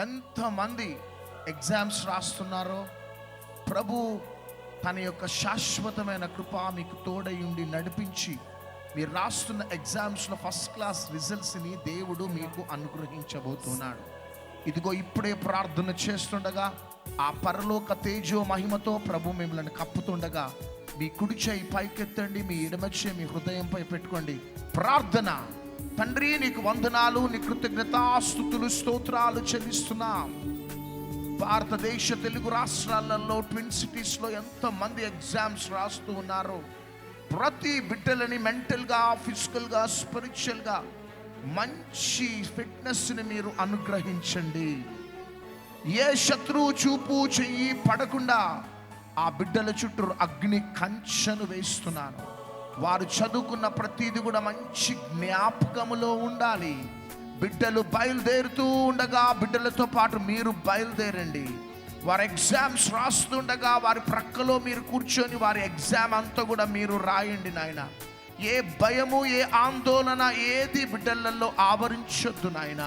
ఎంతమంది ఎగ్జామ్స్ రాస్తున్నారో ప్రభు తన యొక్క శాశ్వతమైన కృప మీకు తోడై ఉండి నడిపించి మీరు రాస్తున్న ఎగ్జామ్స్లో ఫస్ట్ క్లాస్ రిజల్ట్స్ని దేవుడు మీకు అనుగ్రహించబోతున్నాడు. ఇదిగో ఇప్పుడే ప్రార్థన చేస్తుండగా ఆ పరలోక తేజో మహిమతో ప్రభు మిమ్మల్ని కప్పుతుండగా మీ కుడి చేయి పైకెత్తండి, మీ ఎడమ చేయి మీ హృదయంపై పెట్టుకోండి. ప్రార్థన. తండ్రి, నీకు వందనాలు, నీ కృతజ్ఞతాస్తుతులు స్తోత్రాలు చెల్లిస్తున్నాం. భారతదేశ తెలుగు రాష్ట్రాలలో ట్విన్ సిటీస్లో ఎంతమంది ఎగ్జామ్స్ రాస్తూ ఉన్నారో ప్రతి బిడ్డలని మెంటల్గా, ఫిజికల్గా, స్పిరిచువల్గా మంచి ఫిట్నెస్ని మీరు అనుగ్రహించండి. ఏ శత్రువు చూపు చెయ్యి పడకుండా ఆ బిడ్డల చుట్టూ అగ్ని కంచెను వేస్తున్నాను. వారు చదువుకున్న ప్రతిదీ కూడా మంచి జ్ఞాపకములో ఉండాలి. బిడ్డలు బయలుదేరుతూ ఉండగా బిడ్డలతో పాటు మీరు బయలుదేరండి. వారి ఎగ్జామ్స్ రాస్తుండగా వారి ప్రక్కలో మీరు కూర్చొని వారి ఎగ్జామ్ అంతా కూడా మీరు రాయండి నాయన. ఏ భయము, ఏ ఆందోళన ఏది బిడ్డలలో ఆవరించొద్దు నాయన.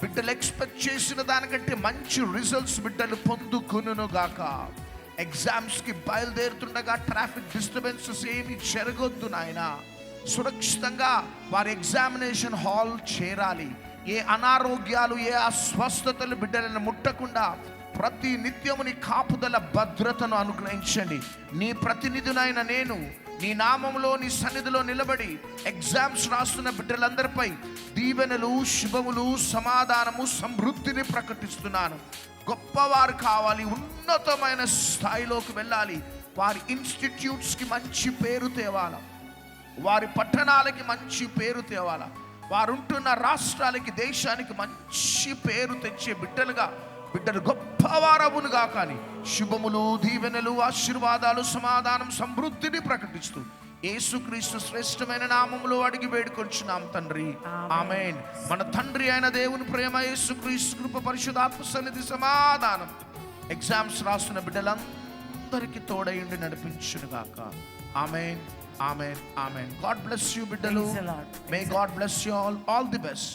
బిడ్డలు ఎక్స్పెక్ట్ చేసిన దానికంటే మంచి రిజల్ట్స్ బిడ్డలు పొందుకును గాక. ఎగ్జామ్స్కి బయలుదేరుతుండగా ట్రాఫిక్ డిస్టర్బెన్సెస్ ఏమి జరగొద్దు నాయన. సురక్షితంగా వారి ఎగ్జామినేషన్ హాల్ చేరాలి. ఏ అనారోగ్యాలు, ఏ అస్వస్థతలు బిడ్డలను ముట్టకుండా ప్రతి నిత్యము నీ కాపుదల భద్రతను అనుగ్రహించండి. నీ ప్రతినిధినైన నేను నీ నామములో నీ సన్నిధిలో నిలబడి ఎగ్జామ్స్ రాస్తున్న బిడ్డలందరిపై దీవెనలు, శుభములు, సమాధానము, సమృద్ధిని ప్రకటిస్తున్నాను. గొప్పవారు కావాలి, ఉన్నతమైన స్థాయిలోకి వెళ్ళాలి. వారి ఇన్స్టిట్యూట్స్కి మంచి పేరు తేవాల, వారి పట్టణాలకి మంచి పేరు తేవాల, వారు ఉంటున్న రాష్ట్రాలకి, దేశానికి మంచి పేరు తెచ్చే బిడ్డలు గొప్పవారవునుగా. కానీ శుభములు, దీవెనలు, ఆశీర్వాదాలు, సమాధానం, సమృద్ధిని ప్రకటిస్తూ యేసుక్రీస్తు శ్రేష్టమైన నామములో అడిగి వేడుకొంచున్నాం తండ్రి, ఆమేన్. మన తండ్రి అయిన దేవుని ప్రేమ, యేసుక్రీస్తు కృప, పరిశుద్ధాత్మ సన్నిధి, సమాధానం ఎగ్జామ్స్ రాస్తున్న బిడ్డలందరికీ తోడైండి నడిపించును గాక. ఆమేన్, ఆమేన్, ఆమేన్. గాడ్ బ్లెస్ యూ బిడ్డలు. May God bless you all the best.